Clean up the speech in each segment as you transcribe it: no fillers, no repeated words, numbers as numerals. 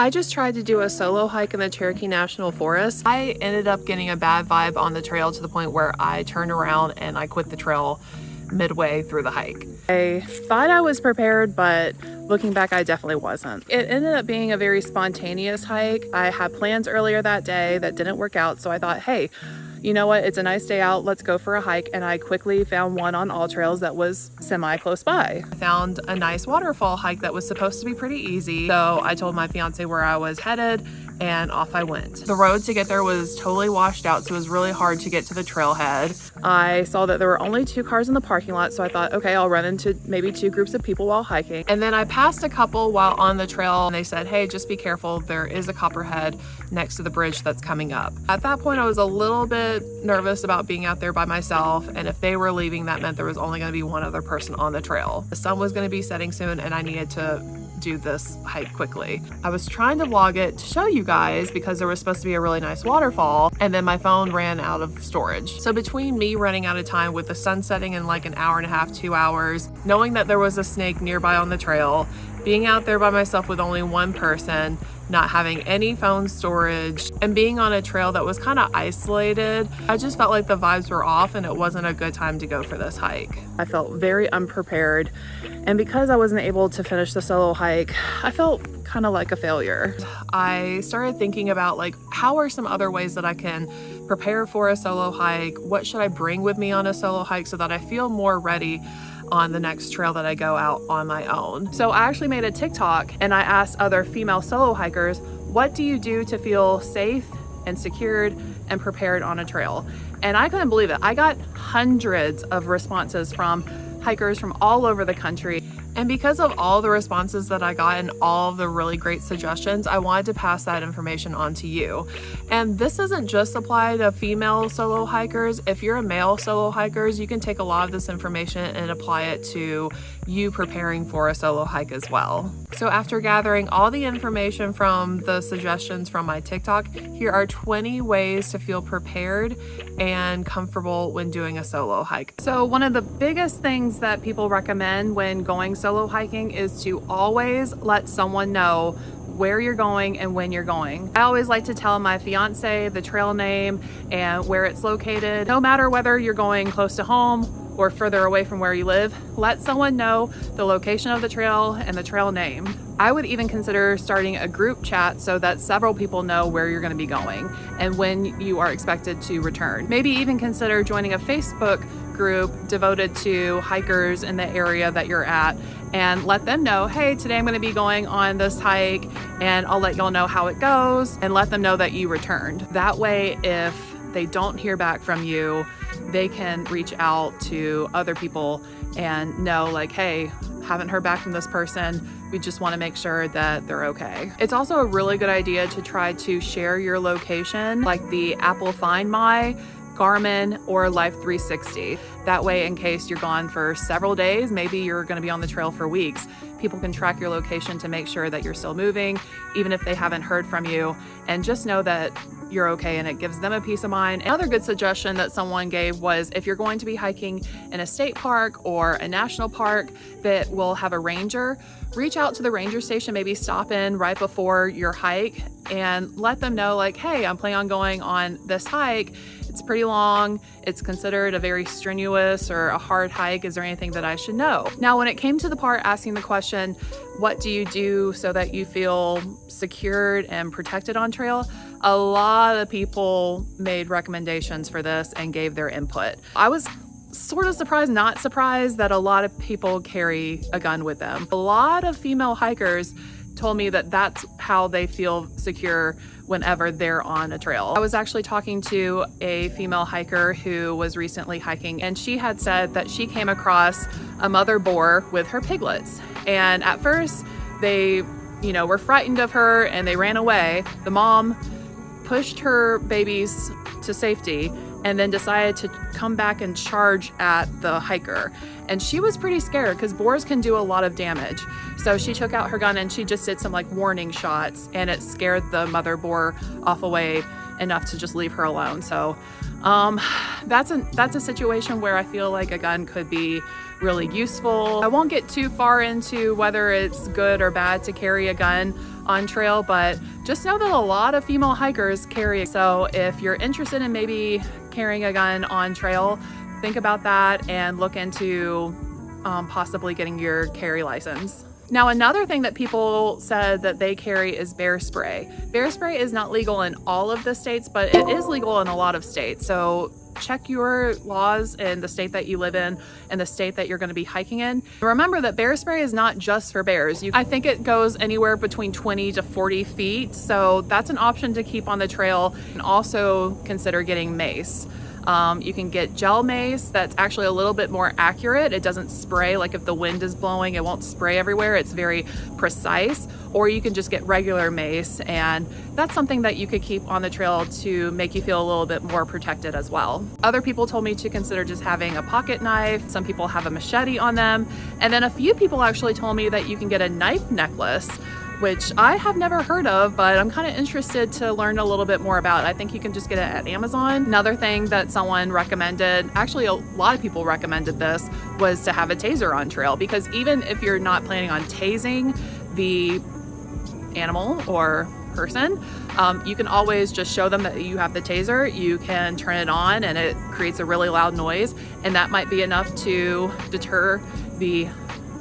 I just tried to do a solo hike in the Cherokee National Forest. I ended up getting a bad vibe on the trail to the point where I turned around and I quit the trail midway through the hike. I thought I was prepared, but looking back, I definitely wasn't. It ended up being a very spontaneous hike. I had plans earlier that day that didn't work out, so I thought, hey, you know what, it's a nice day out, let's go for a hike. And I quickly found one on All Trails that was semi close by. I found a nice waterfall hike that was supposed to be pretty easy, so I told my fiance where I was headed and off I went. The road to get there was totally washed out, so it was really hard to get to the trailhead. I saw that there were only 2 cars in the parking lot, so I thought, okay, I'll run into maybe 2 groups of people while hiking. And then I passed a couple while on the trail, and they said, hey, just be careful, there is a copperhead next to the bridge that's coming up. At that point, I was a little bit nervous about being out there by myself, and if they were leaving, that meant there was only gonna be one other person on the trail. The sun was gonna be setting soon, and I needed to do this hike quickly. I was trying to vlog it to show you guys because there was supposed to be a really nice waterfall, and then my phone ran out of storage. So between me running out of time with the sun setting in like an hour and a half, 2 hours, knowing that there was a snake nearby on the trail, being out there by myself with only one person, not having any phone storage, and being on a trail that was kind of isolated, I just felt like the vibes were off and it wasn't a good time to go for this hike. I felt very unprepared, and because I wasn't able to finish the solo hike, I felt kind of like a failure. I started thinking about like, how are some other ways that I can prepare for a solo hike? What should I bring with me on a solo hike so that I feel more ready on the next trail that I go out on my own? So I actually made a TikTok and I asked other female solo hikers, what do you do to feel safe and secured and prepared on a trail? And I couldn't believe it. I got hundreds of responses from hikers from all over the country. And because of all the responses that I got and all of the really great suggestions, I wanted to pass that information on to you. And this doesn't just apply to female solo hikers. If you're a male solo hikers, you can take a lot of this information and apply it to you preparing for a solo hike as well. So after gathering all the information from the suggestions from my TikTok, here are 20 ways to feel prepared and comfortable when doing a solo hike. So one of the biggest things that people recommend when going solo hiking is to always let someone know where you're going and when you're going. I always like to tell my fiance the trail name and where it's located. No matter whether you're going close to home or further away from where you live, let someone know the location of the trail and the trail name. I would even consider starting a group chat so that several people know where you're going to be going and when you are expected to return. Maybe even consider joining a Facebook group devoted to hikers in the area that you're at and let them know, hey, today I'm going to be going on this hike and I'll let y'all know how it goes, and let them know that you returned. That way, if they don't hear back from you, they can reach out to other people and know like, hey, haven't heard back from this person. We just want to make sure that they're okay. It's also a really good idea to try to share your location, like the Apple Find My, Garmin, or Life 360. That way, in case you're gone for several days, maybe you're going to be on the trail for weeks, people can track your location to make sure that you're still moving, even if they haven't heard from you, and just know that you're okay, and it gives them a peace of mind. Another good suggestion that someone gave was if you're going to be hiking in a state park or a national park that will have a ranger, reach out to the ranger station, maybe stop in right before your hike and let them know like, hey, I'm planning on going on this hike. It's pretty long. It's considered a very strenuous or a hard hike. Is there anything that I should know? Now, when it came to the part asking the question, what do you do so that you feel secured and protected on trail? A lot of people made recommendations for this and gave their input. I was sort of surprised, not surprised, that a lot of people carry a gun with them. A lot of female hikers told me that that's how they feel secure whenever they're on a trail. I was actually talking to a female hiker who was recently hiking, and she had said that she came across a mother boar with her piglets. And at first they, were frightened of her and they ran away. The mom pushed her babies to safety and then decided to come back and charge at the hiker. and she was pretty scared because boars can do a lot of damage. So she took out her gun and she just did some like warning shots, and it scared the mother boar off away enough to just leave her alone. So that's a situation where I feel like a gun could be really useful. I won't get too far into whether it's good or bad to carry a gun on trail, but just know that a lot of female hikers carry it. So if you're interested in maybe carrying a gun on trail, think about that and look into possibly getting your carry license. Now, another thing that people said that they carry is bear spray. Bear spray is not legal in all of the states, but it is legal in a lot of states. So check your laws in the state that you live in and the state that you're going to be hiking in. Remember that bear spray is not just for bears. I think it goes anywhere between 20 to 40 feet. So that's an option to keep on the trail. And also consider getting mace. You can get gel mace that's actually a little bit more accurate. It doesn't spray, like if the wind is blowing, it won't spray everywhere. It's very precise. Or you can just get regular mace, and that's something that you could keep on the trail to make you feel a little bit more protected as well. Other people told me to consider just having a pocket knife. Some people have a machete on them. And then a few people actually told me that you can get a knife necklace, which I have never heard of, but I'm kind of interested to learn a little bit more about. I think you can just get it at Amazon. Another thing that someone recommended, actually a lot of people recommended this, was to have a taser on trail, because even if you're not planning on tasing the animal or person, you can always just show them that you have the taser. You can turn it on and it creates a really loud noise, and that might be enough to deter the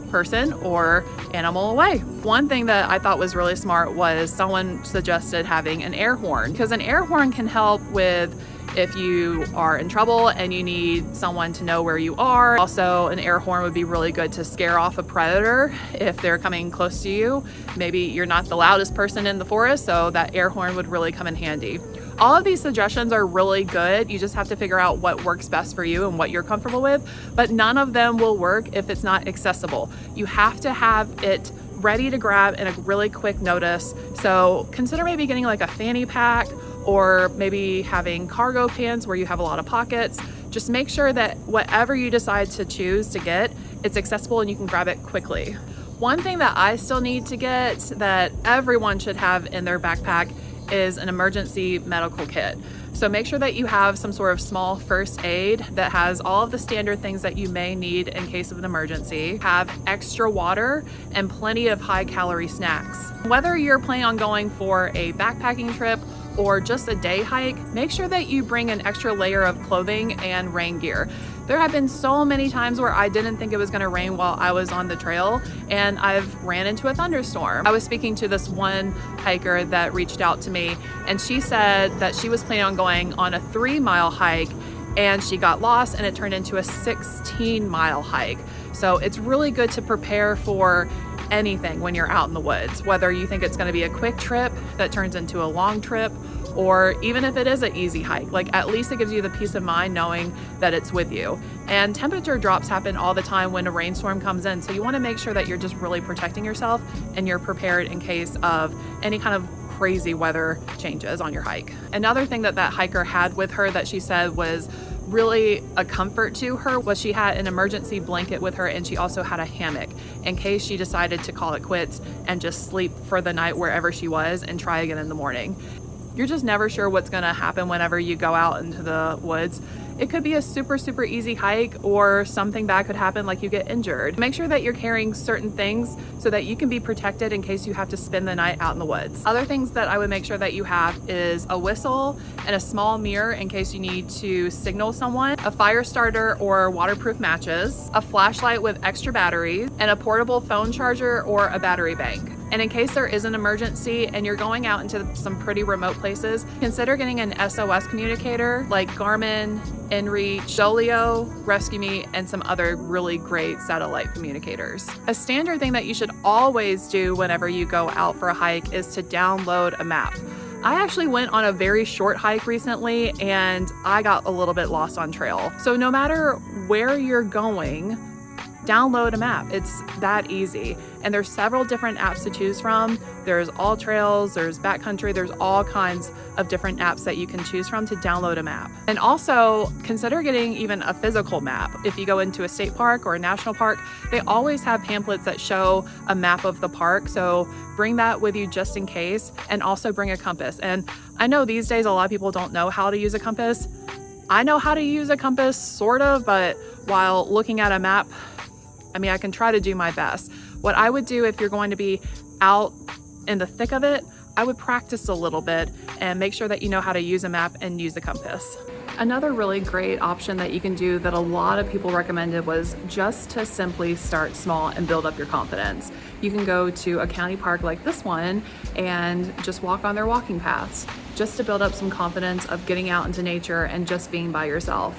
person or animal away. One thing that I thought was really smart was someone suggested having an air horn, because an air horn can help with if you are in trouble and you need someone to know where you are. Also, an air horn would be really good to scare off a predator if they're coming close to you. Maybe you're not the loudest person in the forest, so that air horn would really come in handy. All of these suggestions are really good. You just have to figure out what works best for you and what you're comfortable with, but none of them will work if it's not accessible. You have to have it ready to grab in a really quick notice. So consider maybe getting like a fanny pack, or maybe having cargo pants where you have a lot of pockets. Just make sure that whatever you decide to choose to get, it's accessible and you can grab it quickly. One thing that I still need to get that everyone should have in their backpack is an emergency medical kit. So make sure that you have some sort of small first aid that has all of the standard things that you may need in case of an emergency. Have extra water and plenty of high calorie snacks. Whether you're planning on going for a backpacking trip or just a day hike, make sure that you bring an extra layer of clothing and rain gear. There have been so many times where I didn't think it was gonna rain while I was on the trail, and I've ran into a thunderstorm. I was speaking to this one hiker that reached out to me, and she said that she was planning on going on a 3-mile hike, and she got lost and it turned into a 16-mile hike. So it's really good to prepare for anything when you're out in the woods, whether you think it's going to be a quick trip that turns into a long trip, or even if it is an easy hike, like at least it gives you the peace of mind knowing that it's with you. And temperature drops happen all the time when a rainstorm comes in, so you want to make sure that you're just really protecting yourself and you're prepared in case of any kind of crazy weather changes on your hike. Another thing that hiker had with her that she said was really a comfort to her was she had an emergency blanket with her, and she also had a hammock in case she decided to call it quits and just sleep for the night wherever she was and try again in the morning. You're just never sure what's going to happen whenever you go out into the woods. It could be a super easy hike, or something bad could happen, like you get injured. Make sure that you're carrying certain things so that you can be protected in case you have to spend the night out in the woods. Other things that I would make sure that you have is a whistle and a small mirror in case you need to signal someone, a fire starter or waterproof matches, a flashlight with extra batteries, and a portable phone charger or a battery bank. And in case there is an emergency and you're going out into some pretty remote places, consider getting an SOS communicator like Garmin, InReach, Dolio, Rescue Me, and some other really great satellite communicators. A standard thing that you should always do whenever you go out for a hike is to download a map. I actually went on a very short hike recently and I got a little bit lost on trail. So no matter where you're going, download a map. It's that easy. And there's several different apps to choose from. There's All Trails, there's Backcountry, there's all kinds of different apps that you can choose from to download a map. And also consider getting even a physical map. If you go into a state park or a national park, they always have pamphlets that show a map of the park. So bring that with you just in case, and also bring a compass. And I know these days a lot of people don't know how to use a compass. I know how to use a compass, sort of, but while looking at a map, I mean, I can try to do my best. What I would do if you're going to be out in the thick of it, I would practice a little bit and make sure that you know how to use a map and use a compass. Another really great option that you can do that a lot of people recommended was just to simply start small and build up your confidence. You can go to a county park like this one and just walk on their walking paths, just to build up some confidence of getting out into nature and just being by yourself.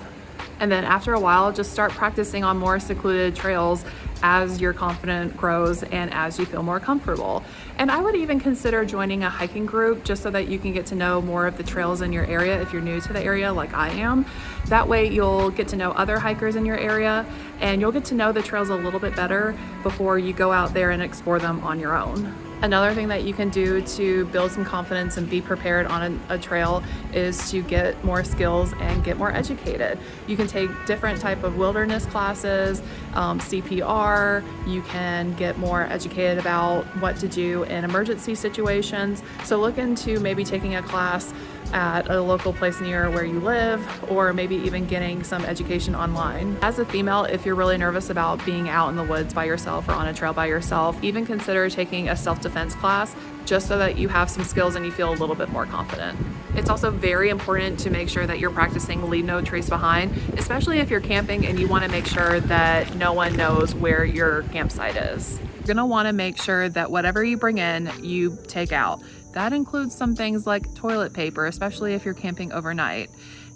And then after a while, just start practicing on more secluded trails as your confidence grows and as you feel more comfortable. And I would even consider joining a hiking group just so that you can get to know more of the trails in your area if you're new to the area like I am. That way you'll get to know other hikers in your area and you'll get to know the trails a little bit better before you go out there and explore them on your own. Another thing that you can do to build some confidence and be prepared on a trail is to get more skills and get more educated. You can take different type of wilderness classes, CPR. You can get more educated about what to do in emergency situations. So look into maybe taking a class at a local place near where you live, or maybe even getting some education online. As a female, if you're really nervous about being out in the woods by yourself or on a trail by yourself, even consider taking a self-defense class just so that you have some skills and you feel a little bit more confident. It's also very important to make sure that you're practicing leave no trace behind, especially if you're camping and you want to make sure that no one knows where your campsite is. You're going to want to make sure that whatever you bring in, you take out. That includes some things like toilet paper, especially if you're camping overnight.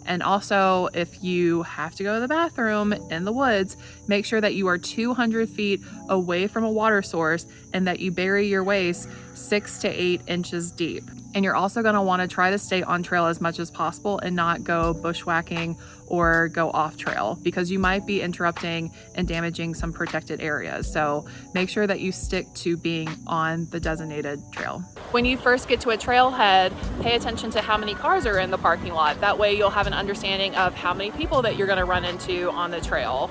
And also, if you have to go to the bathroom in the woods, make sure that you are 200 feet away from a water source and that you bury your waist 6 to 8 inches deep. And you're also going to want to try to stay on trail as much as possible and not go bushwhacking or go off trail, because you might be interrupting and damaging some protected areas. So make sure that you stick to being on the designated trail. When you first get to a trailhead, pay attention to how many cars are in the parking lot. That way you'll have an understanding of how many people that you're going to run into on the trail.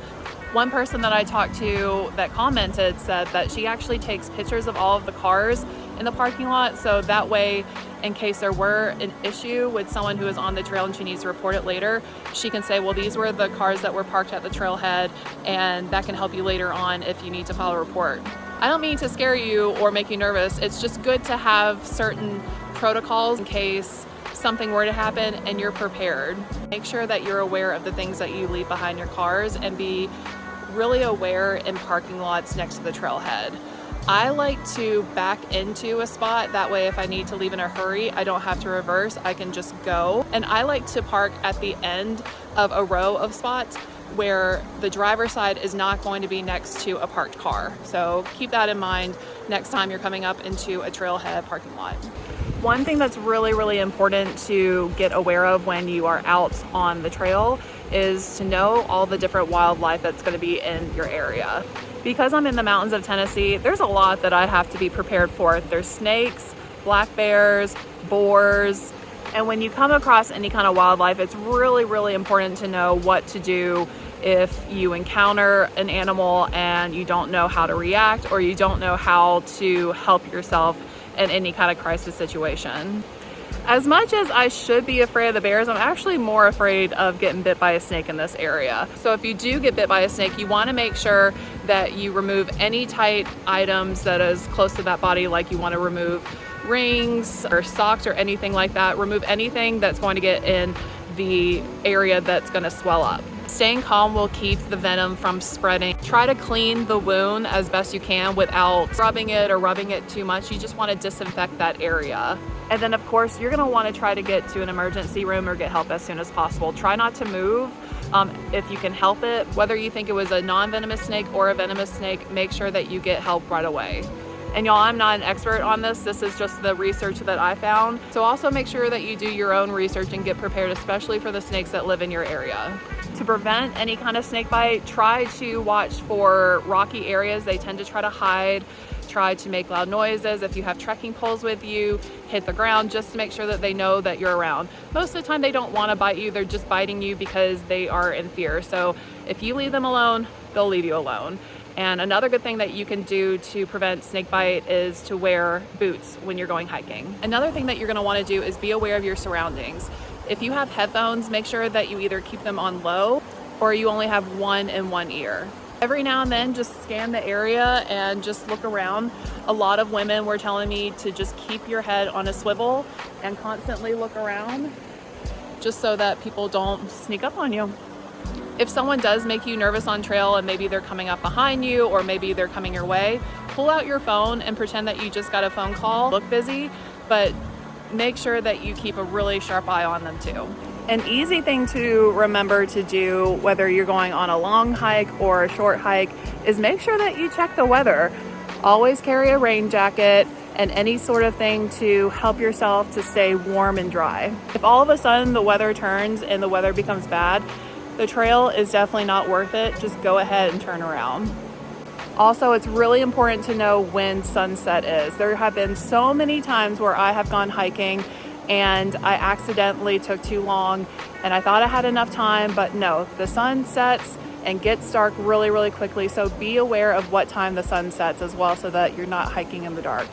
One person that I talked to that commented said that she actually takes pictures of all of the cars in the parking lot, so that way, in case there were an issue with someone who is on the trail and she needs to report it later, she can say, well, these were the cars that were parked at the trailhead, and that can help you later on if you need to file a report. I don't mean to scare you or make you nervous. It's just good to have certain protocols in case something were to happen and you're prepared. Make sure that you're aware of the things that you leave behind your cars and be really aware in parking lots next to the trailhead. I like to back into a spot, that way if I need to leave in a hurry, I don't have to reverse, I can just go. And I like to park at the end of a row of spots where the driver's side is not going to be next to a parked car. So keep that in mind next time you're coming up into a trailhead parking lot. One thing that's really, really important to get aware of when you are out on the trail is to know all the different wildlife that's going to be in your area. Because I'm in the mountains of Tennessee, there's a lot that I have to be prepared for. There's snakes, black bears, boars, and when you come across any kind of wildlife, it's really, really important to know what to do if you encounter an animal and you don't know how to react, or you don't know how to help yourself in any kind of crisis situation. As much as I should be afraid of the bears, I'm actually more afraid of getting bit by a snake in this area. So if you do get bit by a snake, you want to make sure that you remove any tight items that is close to that body, like you want to remove rings or socks or anything like that. Remove anything that's going to get in the area that's going to swell up. Staying calm will keep the venom from spreading. Try to clean the wound as best you can without rubbing it or rubbing it too much. You just want to disinfect that area. And then of course, you're going to want to try to get to an emergency room or get help as soon as possible. Try not to move if you can help it. Whether you think it was a non-venomous snake or a venomous snake, make sure that you get help right away. And y'all, I'm not an expert on this. This is just the research that I found. So also make sure that you do your own research and get prepared, especially for the snakes that live in your area. To prevent any kind of snake bite, try to watch for rocky areas. They tend to try to hide. Try to make loud noises. If you have trekking poles with you, hit the ground just to make sure that they know that you're around. Most of the time they don't want to bite you, they're just biting you because they are in fear. So if you leave them alone, they'll leave you alone. And another good thing that you can do to prevent snake bite is to wear boots when you're going hiking. Another thing that you're going to want to do is be aware of your surroundings. If you have headphones, make sure that you either keep them on low or you only have one in one ear. Every now and then, just scan the area and just look around. A lot of women were telling me to just keep your head on a swivel and constantly look around just so that people don't sneak up on you. If someone does make you nervous on trail and maybe they're coming up behind you or maybe they're coming your way, pull out your phone and pretend that you just got a phone call. Look busy, but make sure that you keep a really sharp eye on them too. An easy thing to remember to do, whether you're going on a long hike or a short hike, is make sure that you check the weather. Always carry a rain jacket and any sort of thing to help yourself to stay warm and dry. If all of a sudden the weather turns and the weather becomes bad, the trail is definitely not worth it. Just go ahead and turn around. Also, it's really important to know when sunset is. There have been so many times where I have gone hiking and I accidentally took too long and I thought I had enough time, but no, the sun sets and gets dark really, really quickly. So be aware of what time the sun sets as well so that you're not hiking in the dark.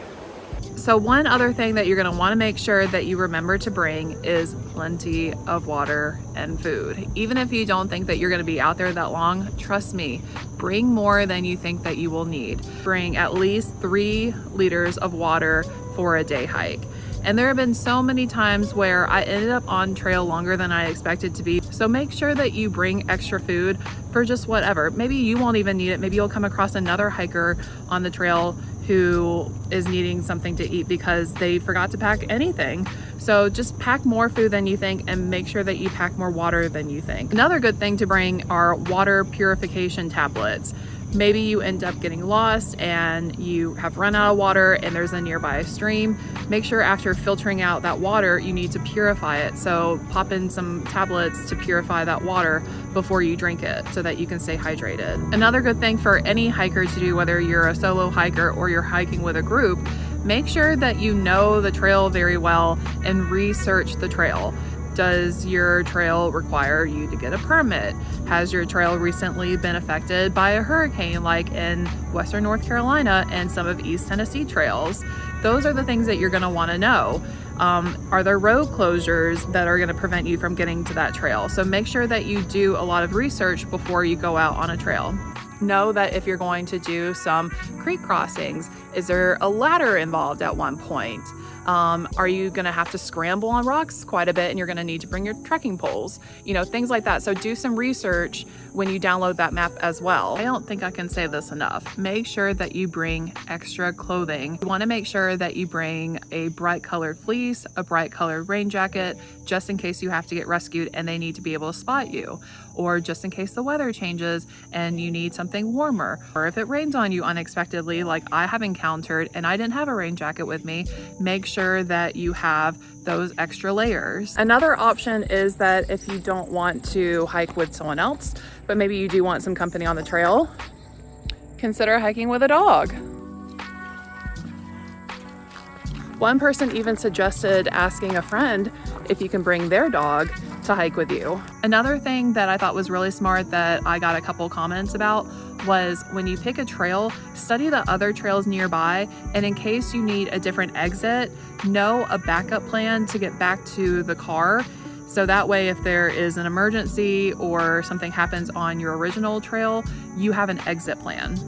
So one other thing that you're going to want to make sure that you remember to bring is plenty of water and food. Even if you don't think that you're going to be out there that long, trust me, bring more than you think that you will need. Bring at least 3 liters of water for a day hike. And there have been so many times where I ended up on trail longer than I expected to be. So make sure that you bring extra food for just whatever. Maybe you won't even need it. Maybe you'll come across another hiker on the trail who is needing something to eat because they forgot to pack anything. So just pack more food than you think and make sure that you pack more water than you think. Another good thing to bring are water purification tablets. Maybe you end up getting lost and you have run out of water and there's a nearby stream. Make sure after filtering out that water, you need to purify it. So pop in some tablets to purify that water before you drink it so that you can stay hydrated. Another good thing for any hiker to do, whether you're a solo hiker or you're hiking with a group, make sure that you know the trail very well and research the trail. Does your trail require you to get a permit? Has your trail recently been affected by a hurricane like in Western North Carolina and some of East Tennessee trails? Those are the things that you're going to want to know. Are there road closures that are going to prevent you from getting to that trail? So make sure that you do a lot of research before you go out on a trail. Know that if you're going to do some creek crossings, is there a ladder involved at one point? Are you going to have to scramble on rocks quite a bit and you're going to need to bring your trekking poles? You know, things like that. So do some research when you download that map as well. I don't think I can say this enough. Make sure that you bring extra clothing. You want to make sure that you bring a bright colored fleece, a bright colored rain jacket, just in case you have to get rescued and they need to be able to spot you. Or just in case the weather changes and you need something warmer. Or if it rains on you unexpectedly, like I have encountered and I didn't have a rain jacket with me, make sure that you have those extra layers. Another option is that if you don't want to hike with someone else, but maybe you do want some company on the trail, consider hiking with a dog. One person even suggested asking a friend if you can bring their dog to hike with you. Another thing that I thought was really smart that I got a couple comments about was when you pick a trail, study the other trails nearby, and in case you need a different exit, know a backup plan to get back to the car. So that way, if there is an emergency or something happens on your original trail, you have an exit plan.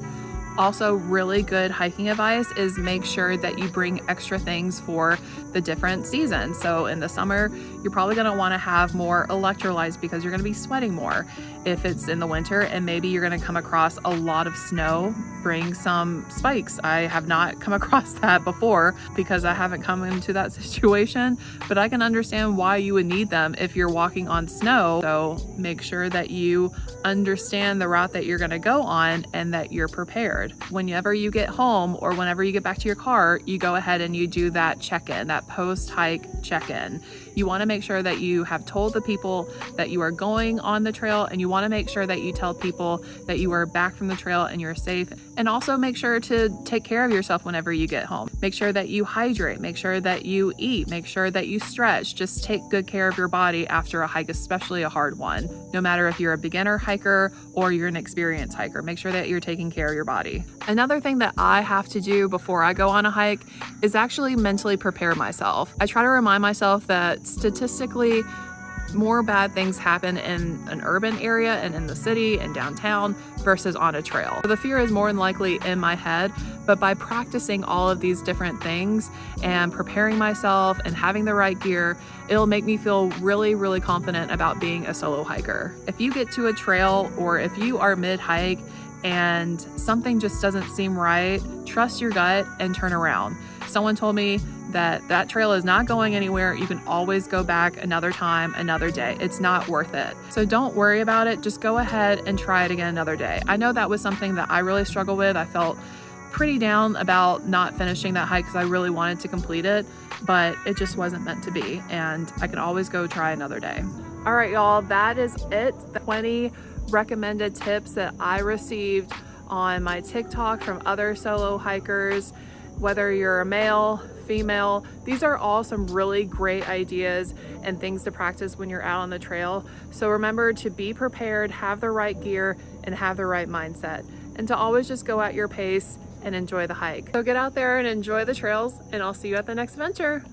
Also, really good hiking advice is make sure that you bring extra things for the different seasons. So in the summer, you're probably going to want to have more electrolytes because you're going to be sweating more. If it's in the winter and maybe you're going to come across a lot of snow, bring some spikes. I have not come across that before because I haven't come into that situation, but I can understand why you would need them if you're walking on snow. So make sure that you understand the route that you're going to go on and that you're prepared. Whenever you get home or whenever you get back to your car, you go ahead and you do that check-in, that post-hike check-in. You want to make sure that you have told the people that you are going on the trail, and you want to make sure that you tell people that you are back from the trail and you're safe. And also make sure to take care of yourself whenever you get home. Make sure that you hydrate, make sure that you eat, make sure that you stretch. Just take good care of your body after a hike, especially a hard one. No matter if you're a beginner hiker or you're an experienced hiker, make sure that you're taking care of your body. Another thing that I have to do before I go on a hike is actually mentally prepare myself. I try to remind myself that statistically, more bad things happen in an urban area and in the city and downtown versus on a trail. So the fear is more than likely in my head, but by practicing all of these different things and preparing myself and having the right gear, it'll make me feel really, really confident about being a solo hiker. If you get to a trail or if you are mid-hike and something just doesn't seem right, trust your gut and turn around. Someone told me that trail is not going anywhere. You can always go back another time, another day. It's not worth it. So don't worry about it. Just go ahead and try it again another day. I know that was something that I really struggled with. I felt pretty down about not finishing that hike because I really wanted to complete it, but it just wasn't meant to be. And I can always go try another day. All right, y'all, that is it. The 20 recommended tips that I received on my TikTok from other solo hikers. Whether you're a male, female, these are all some really great ideas and things to practice when you're out on the trail. So remember to be prepared, have the right gear, and have the right mindset, and to always just go at your pace and enjoy the hike. So get out there and enjoy the trails, and I'll see you at the next adventure.